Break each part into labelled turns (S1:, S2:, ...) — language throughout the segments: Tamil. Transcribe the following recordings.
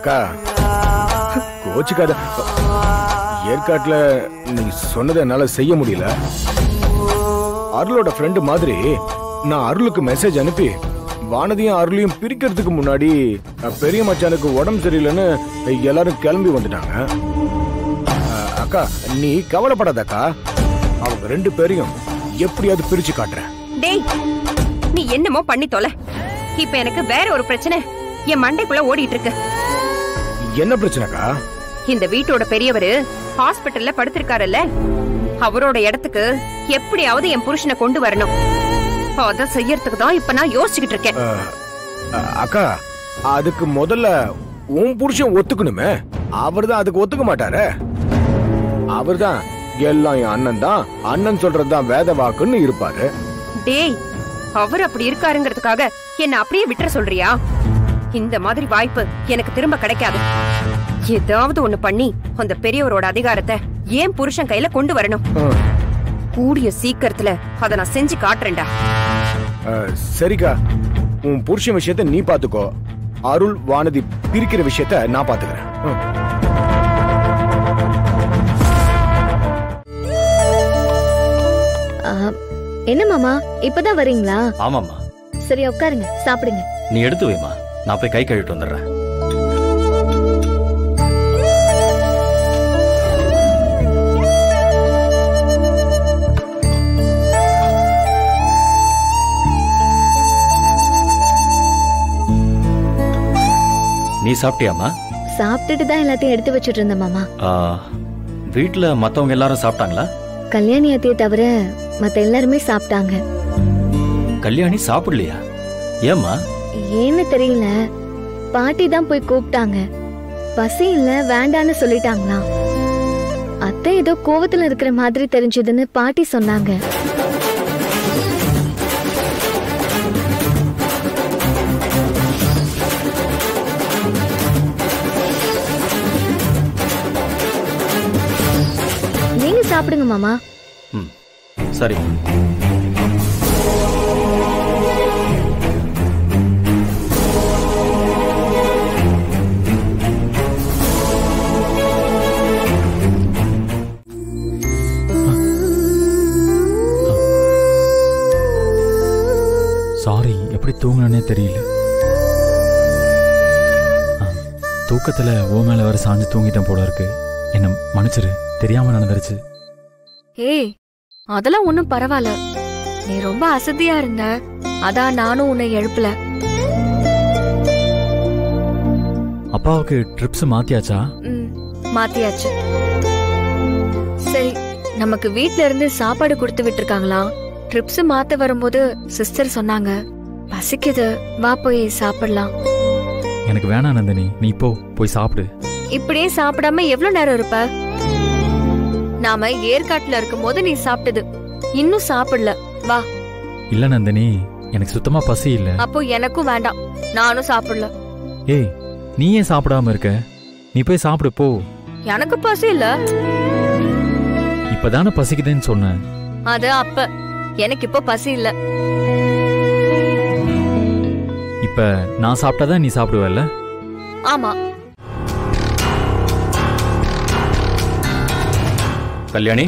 S1: அக்கா கோச்சுக்காத. ஏற்காட்டுல நீ சொன்னதை என்னால செய்ய முடியல. அருளோட ஃப்ரெண்டு மாதிரி நான் அருளுக்கு மெசேஜ் அனுப்பி வானதியும் அருளையும் பிரிக்கிறதுக்கு முன்னாடி பெரிய மச்சானுக்கு உடம்பு சரியில்லைன்னு எல்லாரும் கிளம்பி வந்துட்டாங்க. அக்கா நீ கவலைப்படாதக்கா, அவங்க 2 பேரையும் எப்படியாவது பிரிச்சு காட்டுறேன்.
S2: டேய், நீ என்னமோ பண்ணி தொலை. இப்ப எனக்கு வேற ஒரு பிரச்சனை என் மண்டைக்குள்ள ஓடிட்டு இருக்கு.
S1: என்ன பிரச்சனைக்கா?
S2: இந்த வீட்டோட பெரியவரு ஹாஸ்பிட்டல்ல படுத்திருக்காருல்ல, அவரோட இடத்துக்கு எப்படியாவது என் புருஷனை கொண்டு வரணும். அத செய்யறதுக்கு தான் இப்ப நான் யோசிச்சுக்கிட்டு இருக்கேன்.
S1: அக்கா அதுக்கு முதல்ல உன் புருஷன் ஒத்துக்கணுமே. அவர்தான் அதுக்கு ஒத்துக்க மாட்டாரு. அவர்தான் எல்லாம் என் அண்ணன் தான், அண்ணன் சொல்றதுதான் வேத வாக்குன்னு இருப்பாரு.
S2: டேய், அவர் அப்படி இருக்காருங்கிறதுக்காக என்ன அப்படியே விட்டுற சொல்றியா? இந்த மாதிரி வாய்ப்பு எனக்கு திரும்ப கிடைக்காது. ஏதாவது ஒண்ணு பண்ணி அந்த பெரியவரோட அதிகாரத்தை ஏன் புருஷன் கையில கொண்டு வரணும். கூடிய சீக்கிரத்துல அத நான் செஞ்சு காட்டுறேன்டா.
S1: சரிக்கா, உன் புருஷன் விஷயத்தை நீ பாத்துக்கோ. அருள் வானதி பிரிக்கிற விஷயத்தை நான் பாத்துக்கிறேன்.
S3: என்ன மாமா இப்பதான் வரீங்களா?
S4: ஆமாமா.
S3: சரி உட்காருங்க, சாப்பிடுங்க.
S4: நீ எடுத்து வைமா, நான் போய் கை கழுவிட்டு வந்துடுறேன். நீ சாப்பிட்டியாமா?
S3: சாப்பிட்டுட்டு தான் எல்லாத்தையும் எடுத்து வச்சுட்டு இருந்தேன் மாமா.
S4: வீட்டுல மத்தவங்க எல்லாரும் சாப்பிட்டாங்களா?
S3: கல்யாணி அத்தையை தவிர மத்த எல்லாருமே சாப்பிட்டாங்க.
S4: கல்யாணி சாப்பிடலையா? ஏம்மா?
S3: ஏன்னு தெரியல, பாட்டி தான் போய் கூப்பிட்டாங்க. பசி இல்ல வேண்டான்னு சொல்லிட்டாங்களாம். அத்தை ஏதோ கோவத்துல இருக்கிற மாதிரி தெரிஞ்சதுன்னு பாட்டி சொன்னாங்க. நீங்க சாப்பிடுங்க மாமா.
S4: சரி.
S5: சாரி, எப்படி தூங்கினே தெரியல. தூக்கத்துல ஓ மேல வர சாஞ்சு தூங்கிட்டேன் போல இருக்கு. என்ன மன்னிச்சிரு, தெரியாம நடந்துருச்சு.
S6: ஏய், அதெல்லாம் ஒண்ணும் பரவாயில்ல. நீ ரொம்ப அசதியா இருந்த, அதான் நானும் உன்னை எழுப்பல.
S5: அப்பாவுக்கு ட்ரிப்ஸ் மாத்தியாச்சா?
S6: மாத்தியாச்சு. சரி, நமக்கு வீட்ல இருந்து சாப்பாடு கொடுத்து விட்டுருக்காங்களா? ட்ரிப்ஸ் மாத்த வரும்போது சிஸ்டர் சொன்னாங்க, பசிக்குது, வா போய் சாப்பிடலாம்.
S5: எனக்கு வேணாம் நந்தினி, நீ போய் சாப்பிடு.
S6: இப்படியே சாப்பிடாம எவ்வளவு நேரம் இருப்ப? நாம ஏற்காட்டுல இருக்கும் போது நீ சாப்பிட்டது, இன்னும் சாப்பிடல, வா.
S5: இல்ல நந்தினி, எனக்கு சுத்தமா பசி இல்ல.
S6: அப்போ எனக்கும் வேண்டாம், நானும் சாப்பிடல.
S5: ஏய், நீ ஏன் சாப்பிடாம இருக்க? நீ போய் சாப்பிடு போ.
S6: எனக்கு பசி இல்ல.
S5: இப்பதானே பசிக்குதுன்னு சொன்ன.
S6: அது அப்ப, எனக்கு இப்போ பசி இல்ல.
S5: இப்ப நான் சாப்பிட்டாதான் நீ சாப்பிடுவல்ல?
S6: ஆமா.
S4: கல்யாணி,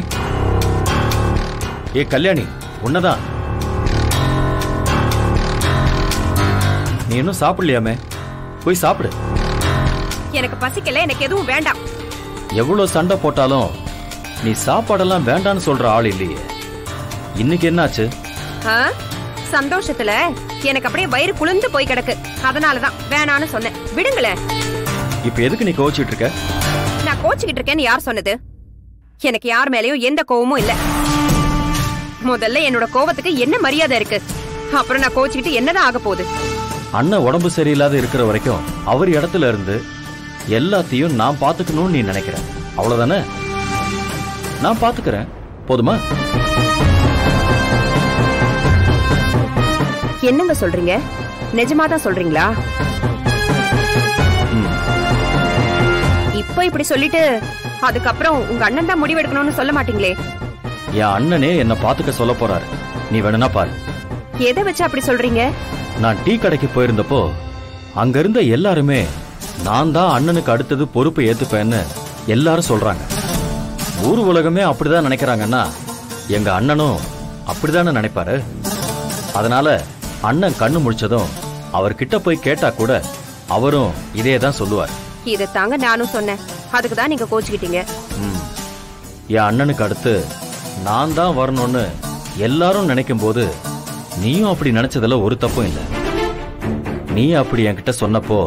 S4: ஏ கல்யாணி, உன்னதான். நீ இன்னும் சாப்பிடலையாமே, போய் சாப்பிடு.
S2: எனக்கு பசிக்கல, எனக்கு எதுவும் வேண்டாம்.
S4: எவ்வளவு சண்டை போட்டாலும் நீ சாப்பாடெல்லாம் வேண்டான்னு சொல்ற ஆள் இல்லையே. இன்னைக்கு என்னாச்சு?
S2: சந்தோஷத்துல எனக்கு அப்படியே வயிறு குளிர்ந்து போய் கிடக்கு, அதனாலதான் வேணான்னு சொன்னேன். விடுங்களேன்.
S4: இப்ப எதுக்கு நீ கோச்சிட்டு இருக்க?
S2: நான் கோச்சிக்கிட்டு இருக்கேன்னு யார் சொன்னது? எனக்கு யார் மேலயும் எந்த கோவமும் இல்ல. முதல்ல என்னோட கோவத்துக்கு என்ன மரியாதை இருக்கு? அப்புறம் நான் கோச்சிக்கிட்டு என்னதான் ஆக போகுது?
S4: அண்ணன் உடம்பு சரியில்லாத இருக்கிற வரைக்கும் அவர் இடத்துல இருந்து எல்லாத்தையும் நான் பாத்துக்கணும்னு நீ நினைக்கிற, அவ்வளவுதானே? நான் பாத்துக்கிறேன், போதுமா?
S2: என்னங்க சொல்றீங்க? நிஜமாதான் சொல்றீங்களா? இப்ப இப்படி சொல்லிட்டு அதுக்கப்புறம் உங்க அண்ணன் தான் முடிவெடுக்கணும்னு சொல்ல மாட்டீங்களே?
S4: என் அண்ணனே என்ன பாத்துக்க சொல்ல போறாரு, நீ வேணும்னா பாரு.
S2: எதை வச்சு அப்படி சொல்றீங்க?
S4: நான் டீ கடைக்கு போயிருந்தப்போ அங்க இருந்த எல்லாருமே நான் தான் அண்ணனுக்கு அடுத்தது பொறுப்பை ஏத்துப்பேன்னு எல்லாரும் சொல்றாங்க. ஊர் உலகமே அப்படிதான் நினைக்கிறாங்கன்னா எங்க அண்ணனும் அப்படிதானே நினைப்பாரு. அதனால அண்ணன் கண்ணு முடிச்சதும் அவர்கிட்ட போய் கேட்டா கூட அவரும் இதே தான் சொல்லுவார்.
S2: இதை தாங்க நானும் சொன்னேன். அதுக்கு தான் நீங்க கோச்சுக்கிட்டீங்க.
S4: என் அண்ணனுக்கு அடுத்து நான் தான் வரணும்னு எல்லாரும் நினைக்கும் போது நீயும் அப்படி நினைச்சதுல ஒரு தப்பும் இல்லை. நீ அப்படி என்கிட்ட சொன்னப்போ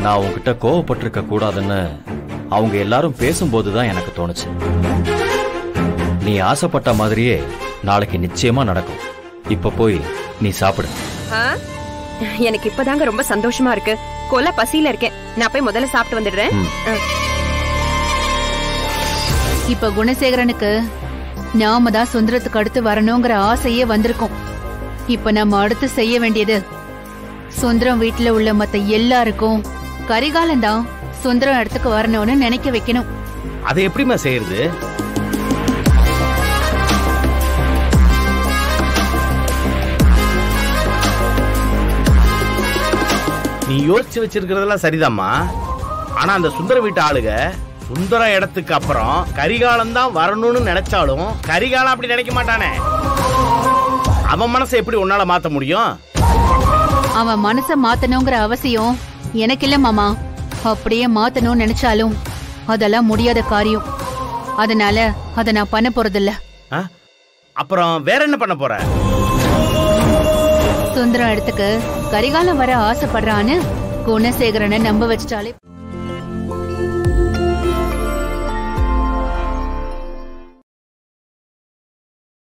S4: நான் உன்கிட்ட கோவப்பட்டிருக்க கூடாதுன்னு அவங்க எல்லாரும் பேசும்போதுதான் எனக்கு தோணுச்சு. நீ ஆசைப்பட்ட மாதிரியே நாளைக்கு நிச்சயமா நடக்கும். இப்ப போய் நீ சாப்பிடு.
S2: எனக்கு இப்பதாங்க ரொம்ப சந்தோஷமா இருக்கு. கொலை பசியில இருக்கேன். நான் போய் முதல்ல சாப்பிட்டு வந்துடுறேன்.
S7: இப்ப குணசேகரனுக்கு நாம தான் சுந்தரத்துக்கு அடுத்து வரணுங்கிற ஆசையே வந்திருக்கும். இப்ப நம்ம அடுத்து செய்ய வேண்டியது சுந்தரம் வீட்டுல உள்ள மத்த எல்லாருக்கும் கரிகாலம் தான் சுந்தரம் இடத்துக்கு வரணும்னு நினைக்க வைக்கணும்.
S8: அதை எப்படிமா செய்யறது? நீ யோசிச்சு வச்சிருக்கிறதெல்லாம் சரிதாம்மா. ஆனா அந்த சுந்தர வீட்டு ஆளுக சுந்தர இடத்துக்கு அப்புறம் கரிகாலம் தான் வரணும்னு நினைச்சாலும் கரிகாலம் அப்படி நினைக்க மாட்டானே. அவன் மனசை எப்படி உன்னால மாத்த முடியும்?
S7: அவன் மனச மாத்தணுங்கிற அவசியம் எனக்கு இல்ல மாமா. அப்படியே மாத்தணும்னு நினைச்சாலும் அதெல்லாம் முடியாத காரியம். அதனால அத நான் பண்ண போறதில்ல.
S8: அப்புறம் வேற என்ன பண்ண போற?
S7: சுந்தரம் இடத்துக்கு கரிகாலம் வர ஆசைப்படுறான்னு குணசேகரனை நம்ப வச்சிட்டாலே